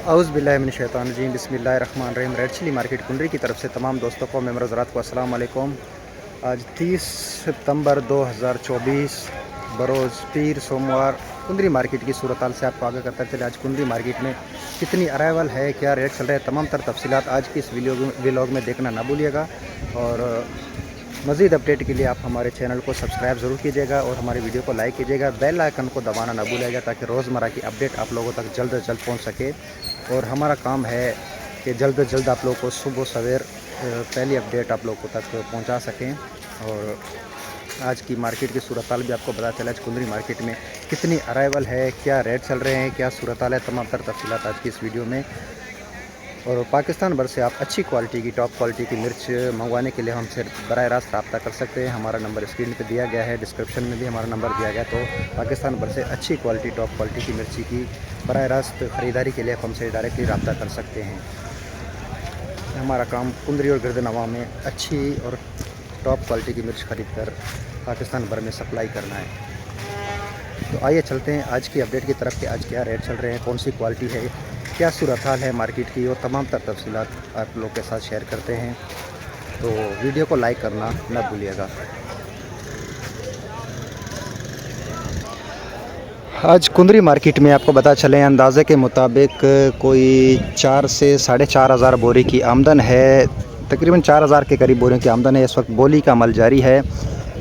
औज़ु बिल्लाहि मिनश शैतानिर रजीम बिस्मिल्लाहिर्रहमानिर्रहीम। Red chilli market कुंडरी की तरफ से तमाम दोस्तों को मेरे हज़रात को अस्सलाम वालेकुम। आज 30 सितंबर 2024 बरोज़ पीर सोमवार कुंडरी मार्केट की सूरत हाल से आपको आगे करता चले। आज कुंडरी मार्केट में कितनी अराइवल है, क्या रेट चल रहे हैं, तमाम तर तफसीलात आज की इस व्लॉग में देखना ना भूलिएगा। और मज़ीद अपडेट के लिए आप हमारे चैनल को सब्सक्राइब ज़रूर कीजिएगा और हमारी वीडियो को लाइक कीजिएगा। बेल आइकन को दबाना ना भूलिएगा ताकि रोज़मर्रा की अपडेट आप लोगों तक जल्द से जल्द पहुंच सके। और हमारा काम है कि जल्द से जल्द आप लोगों को सुबह सवेर पहली अपडेट आप लोगों तक पहुंचा सकें। और आज की मार्केट की सूरत हाल भी आपको पता चला। आज कुंडरी मार्केट में कितनी अराइवल है, क्या रेट चल रहे हैं, क्या सूरत हाल है, तमाम तर तफसीलात आज की इस वीडियो में। और पाकिस्तान भर से आप अच्छी क्वालिटी की टॉप क्वालिटी की मिर्च मंगवाने के लिए हमसे बराह रास्त रब्ता कर सकते हैं। हमारा नंबर स्क्रीन पे दिया गया है, डिस्क्रिप्शन में भी हमारा नंबर दिया गया। तो पाकिस्तान भर से अच्छी क्वालिटी टॉप क्वालिटी की मिर्ची की बराह रास्त ख़रीदारी के लिए आप हमसे डायरेक्टली रब्ता कर सकते हैं। हमारा काम कुंदरी और गिरदनवा में अच्छी और टॉप क्वालिटी की मिर्च ख़रीद कर पाकिस्तान भर में सप्लाई करना है। तो आइए चलते हैं आज की अपडेट की तरफ कि आज क्या रेट चल रहे हैं, कौन सी क्वालिटी है, क्या सूरत हाल है मार्केट की, और तमाम तर तफसीलात आप लोग के साथ शेयर करते हैं। तो वीडियो को लाइक करना न भूलिएगा। आज कुंदरी मार्केट में आपको बता चलें, अंदाज़े के मुताबिक कोई 4 से 4,500 बोरी की आमदन है। तकरीबन 4,000 के करीब बोरियों की आमदन है। इस वक्त बोली का अमल जारी है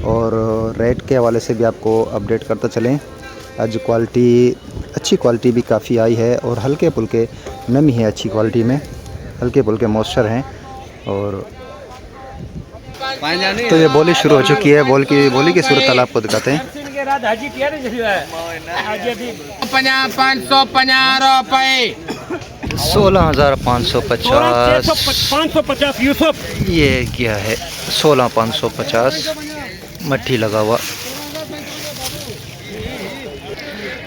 और रेट के हवाले से भी आपको अपडेट करते चलें। आज क्वालिटी अच्छी क्वालिटी भी काफ़ी आई है और हल्के फुल्के नमी है अच्छी क्वालिटी में, हल्के फुल्के मॉइस्चर हैं। और तो ये बोली शुरू हो चुकी है। बोली की सूरत हाल आपको दिखाते हैं। 16,550 यूसुफ, ये क्या है 16,550 मट्ठी लगा हुआ।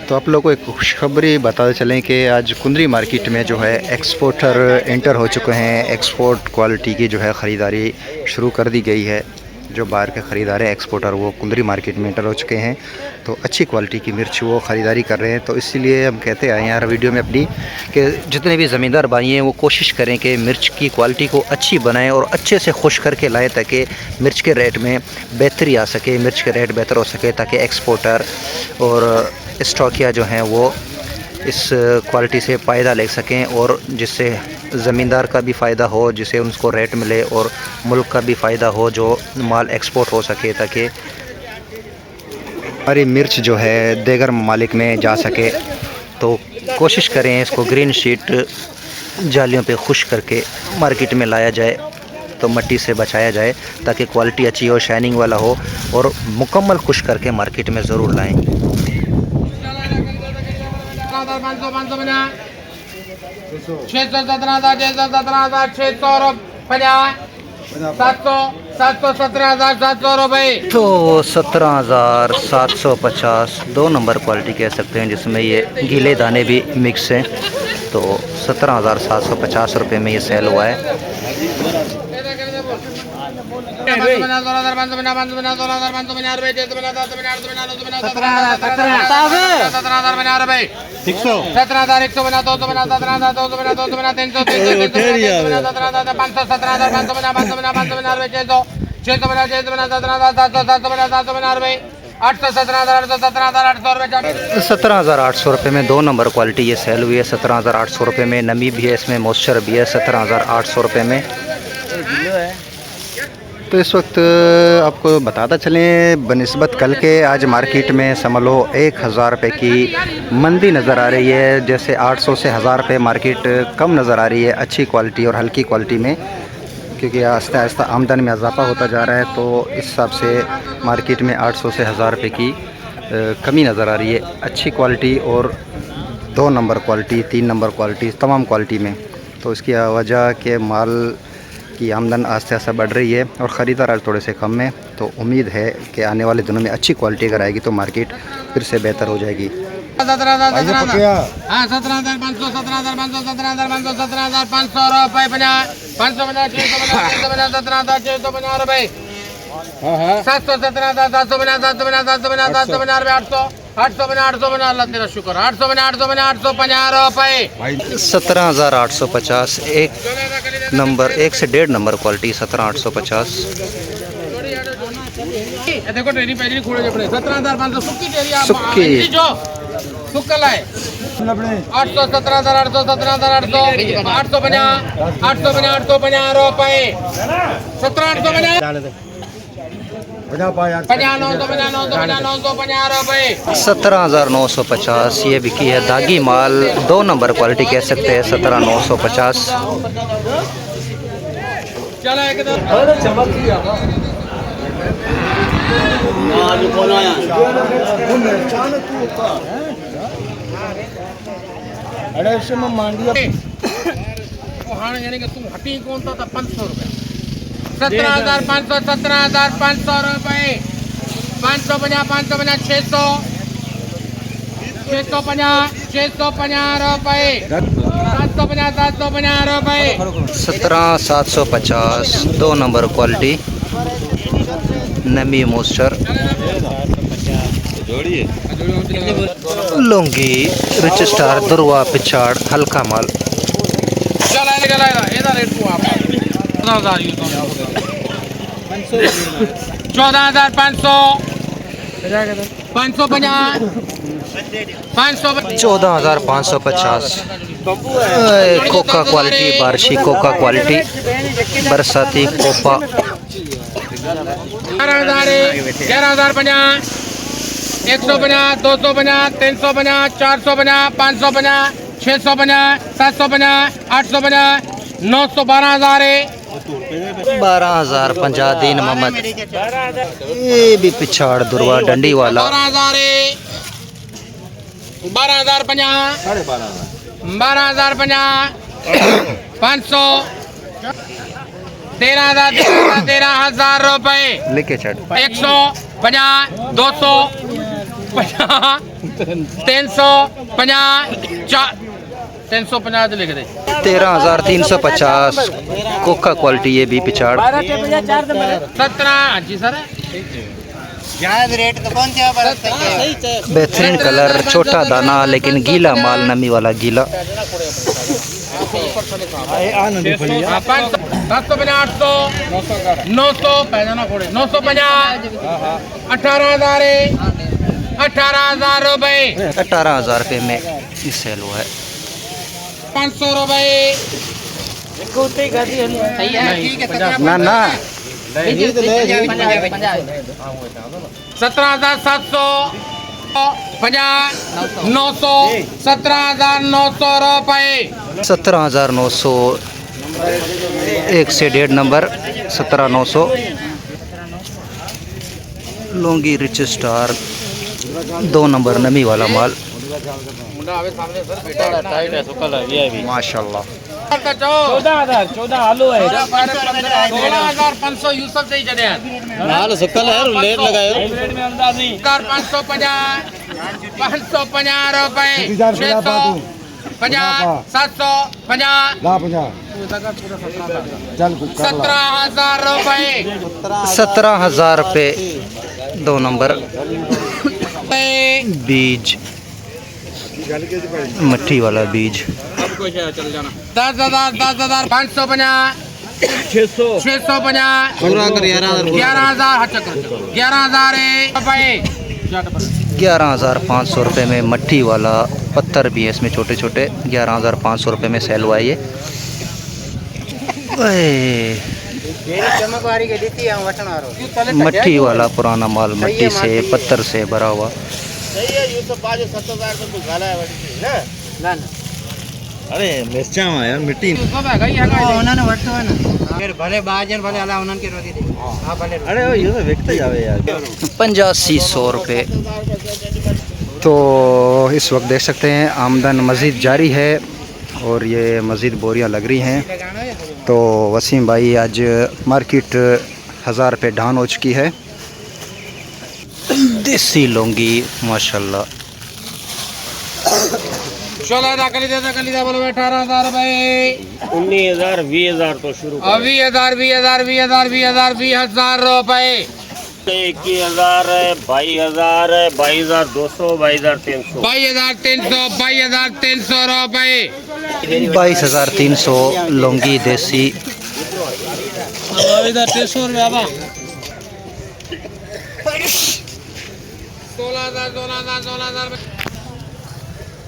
तो आप लोगों को एक खुशखबरी बताते चलें कि आज कुंदरी मार्केट में जो है एक्सपोर्टर एंटर हो चुके हैं। एक्सपोर्ट क्वालिटी की जो है ख़रीदारी शुरू कर दी गई है। जो बाहर के ख़रीदार हैं एक्सपोर्टर, वो कुंदरी मार्केट में एंटर हो चुके हैं। तो अच्छी क्वालिटी की मिर्च वो ख़रीदारी कर रहे हैं। तो इसीलिए हम कहते आए हैं हर वीडियो में अपनी कि जितने भी ज़मींदार भाई हैं वो कोशिश करें कि मिर्च की क्वालिटी को अच्छी बनाएं और अच्छे से खुश करके लाएँ ताकि मिर्च के रेट में बेहतरी आ सके, मिर्च के रेट बेहतर हो सके, ताकि एक्सपोर्टर और स्टॉकिया जो हैं वो इस क्वालिटी से फ़ायदा ले सकें और जिससे ज़मींदार का भी फ़ायदा हो, जिससे उनको रेट मिले और मुल्क का भी फ़ायदा हो, जो माल एक्सपोर्ट हो सके ताकि हमारी मिर्च जो है दीगर ममालिक में जा सके। तो कोशिश करें इसको ग्रीन शीट जालियों पे खुश करके मार्केट में लाया जाए, तो मट्टी से बचाया जाए ताकि क्वालिटी अच्छी हो, शाइनिंग वाला हो, और मुकम्मल खुश करके मार्केट में ज़रूर लाएँ। 17,750 रुपये। तो 17,750 2 नंबर क्वालिटी कह सकते हैं, जिसमें ये गीले दाने भी मिक्स हैं। तो 17,750 रुपये में ये सेल हुआ है। ₹17,800 में 2 नंबर क्वालिटी ये सेल हुई है। 17,800 रुपये में नमी भी है, इसमें मॉइस्चर भी है। 17,800 रुपये में। तो इस वक्त आपको बताता चलें, बनिस्बत कल के आज मार्केट में समझ लो 1,000 रुपये की मंदी नज़र आ रही है। जैसे 800 से 1,000 रुपये मार्केट कम नज़र आ रही है अच्छी क्वालिटी और हल्की क्वालिटी में, क्योंकि आहिस्ता आहिस्ता आमदन में इजाफा होता जा रहा है। तो इस हिसाब से मार्केट में 800 से 1,000 रुपये की कमी नज़र आ रही है अच्छी क्वालिटी और 2 नंबर क्वालिटी, 3 नंबर क्वालिटी, तमाम क्वालिटी में। तो इसकी वजह के माल की आमदन आस्ते आस्ते बढ़ रही है और ख़रीदार आज थोड़े से कम है। तो उम्मीद है कि आने वाले दिनों में अच्छी क्वालिटी अगर आएगी तो मार्केट फिर से बेहतर हो जाएगी। 17,500 रुपये। 717,750 800 800 बना 800 बना, अल्लाह तेरा शुक्र। 800 बना 800 बना 850 रुपए। 17,850 एक नंबर, 1 से 1.5 नंबर क्वालिटी 17,850। देखो ट्रेनिंग पैजी खोड़े जपड़े 17,500 सुक्की टेरी आप सुक्की। जो सुक्कल है 800 17,800 17,800 850 850 850 रुपए 17,850 950 रुपए 17,950 ये बिकी है दागी माल, 2 नंबर क्वालिटी कह सकते हैं 17,950। चला एकदम यानी कि तू हटी कौन था 500 रुपए 17,500 17,500 रुपए 550 550 600 650 650 रुपए 750 750 रुपए 17,750 2 नंबर क्वालिटी नमी मोस्टर लुंगी रिच स्टार दुर्वा पिछाड़ हल्का माल। चला इधर रेट को आप 14,500 14,550 कोका क्वालिटी बारिशी कोका क्वालिटी बरसाती कोपा 11,050 150 250 350 450 550 650 750 850 900 12,000 50 दीन मोहम्मद ये भी पिछाड़ दुर्वा डंडी वाला 12,050 500 13,000 रुपए लिखे चढ़ 150 250 350 350 लिख दे 13,350 कोका क्वालिटी ये भी पिछाड़ 17 जी सर बेहतरीन कलर छोटा दाना लेकिन गीला माल नमी वाला गीला 900 पैदाना खोड़े 950 18,000 रुपए 18,000 रुपये में इस सेल हुआ है 500 रुपए ना ना 17,700 50 900 17,900 रुपए 17,900 1 से 1.5 number 17,900 lungi rich star 2 number नमी वाला माल माशाल्लाह 14,000 आलू है 16,500 यूसुफ से ही चले माल सुकल है लेट लगाए 550 रुपए 650 750 17,000 रुपए 17,000 रुपये 2 नंबर बीज मट्ठी वाला बीज 10,000 550 650 11,000 रुपए 11,500 रुपये में मट्ठी वाला पत्थर भी है इसमें छोटे छोटे 11,500 रुपये में सेल हुआ है ये मट्ठी वाला पुराना माल मट्टी से पत्थर से भरा हुआ अरे मिर्चा यार मिट्टी भले बाजन भले अला उन्हनि के रोटी दे हां भले अरे ये तो व्यक्ति जावे यार 85-100 रुपये। तो इस वक्त देख सकते हैं आमदन मज़ीद जारी है और ये मज़ीद बोरियां लग रही हैं। तो वसीम भाई आज मार्केट 1,000 रुपये डाउन हो चुकी है। देसी लौंगी माशाल्लाह चलो कली दे बोलो 18,000 रुपए 19,000 20,000 तो शुरू 20,000 रुपए 21,000 है, 22,000 है, 22,200, 22,300। 22,300 रुपए। 22,300 लौंगी देसी। 16,000।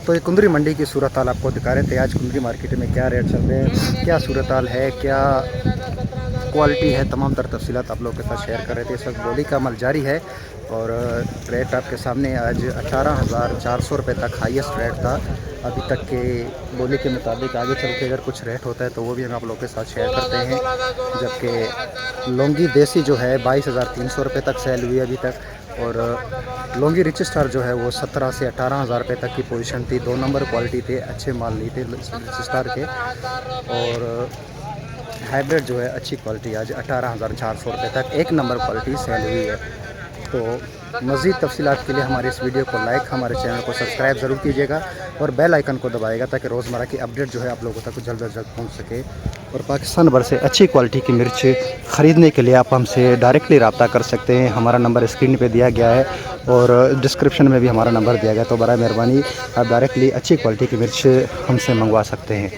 तो ये कुंदरी मंडी की सूरत हाल आपको दिखा रहे थे। आज कुंदरी मार्केट में क्या रेट चल रहे हैं, क्या सूरत हाल है, क्या क्वालिटी है, तमाम तर तफसीलात आप लोगों के साथ शेयर कर रहे थे। इस वक्त बोली का अमल जारी है और रेट आपके सामने आज 18,400 रुपये तक हाईएस्ट रेट था अभी तक के बोली के मुताबिक। आगे चल के अगर कुछ रेट होता है तो वो भी हम आप लोगों के साथ शेयर करते हैं। जबकि लौंगी देसी जो है 22,300 रुपये तक सेल हुई अभी तक, और लौंगी रिच स्टार जो है वो 17 से 18,000 रुपये तक की पोजीशन थी। 2 नंबर क्वालिटी थे, अच्छे माल लिए थे रिच स्टार के। और हाइब्रिड जो है अच्छी क्वालिटी आज 18,400 रुपये तक 1 नंबर क्वालिटी सेल हुई है। तो मज़ीद तफसीलात के लिए हमारे इस वीडियो को लाइक, हमारे चैनल को सब्सक्राइब ज़रूर कीजिएगा और बेल आइकन को दबाइएगा ताकि रोज़मर्रा की अपडेट जो है आप लोगों तक जल्द अज जल्द पहुंच सके। और पाकिस्तान भर से अच्छी क्वालिटी की मिर्च ख़रीदने के लिए आप हमसे डायरेक्टली रब्ता कर सकते हैं। हमारा नंबर स्क्रीन पे दिया गया है और डिस्क्रिप्शन में भी हमारा नंबर दिया गया है। तो बराए मेहरबानी आप डायरेक्टली अच्छी क्वालिटी की मिर्च हमसे मंगवा सकते हैं।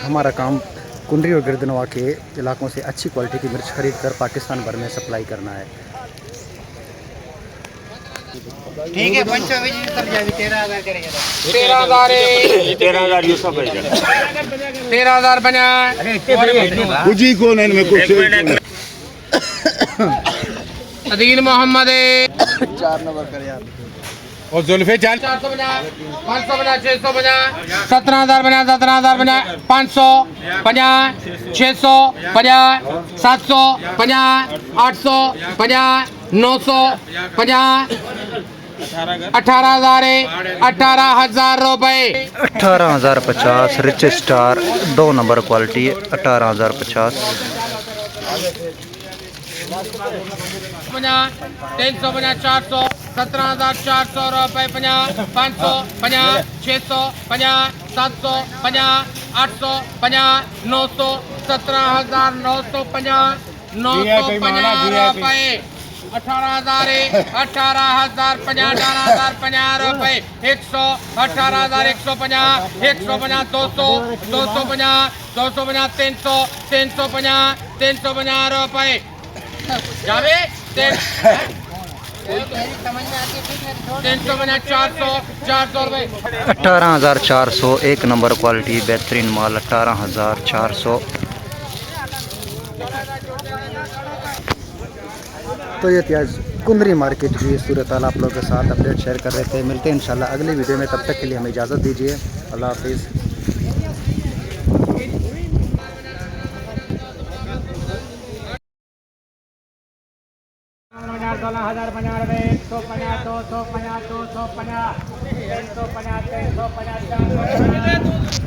हमारा काम कुंडरी और गिरदनवा के इलाकों से अच्छी क्वालिटी की मिर्च खरीद कर पाकिस्तान भर में सप्लाई करना है। ठीक है, 13,000 करेंगे। 13,000 यूसुफ भाई। 13,000 बना। कुछ कौन है इनमें कुछ अदील मोहम्मद 4 नंबर कर यार। और जुल्फे 400 बना, 500 बना, 600 बना, 17,000 बना, 17,000 बना, 500 बना, 600 बना, 700 बना, 800 बना, 900 बना, 18,000 रुपए। 18,050 रिच स्टार 2 नंबर क्वालिटी 18,050। 300 बना, 400, 17,400 रुपए बना, 500 बना, 600 बना, 700 बना, 800 बना, 900, 17,900 बना, 950 रुपए। 18,000 रुपए। 100, 18,150, 100 बना, 200, 200 बना, 200 बना, 300, 300 बना रुपए। जावे 300 बना, 400 रुपए। 18,400 1 नंबर क्वालिटी बेहतरीन माल 18,400। तो ये थी आज कुंदरी मार्केट की सूरत हाल आप लोगों के साथ अपडेट शेयर कर रहे थे। मिलते हैं इंशाल्लाह अगली वीडियो में, तब तक के लिए हमें इजाज़त दीजिए। अल्लाह हाफिज़। 16,000 बना रहे। 150, 250, 250, 350, 350, 400।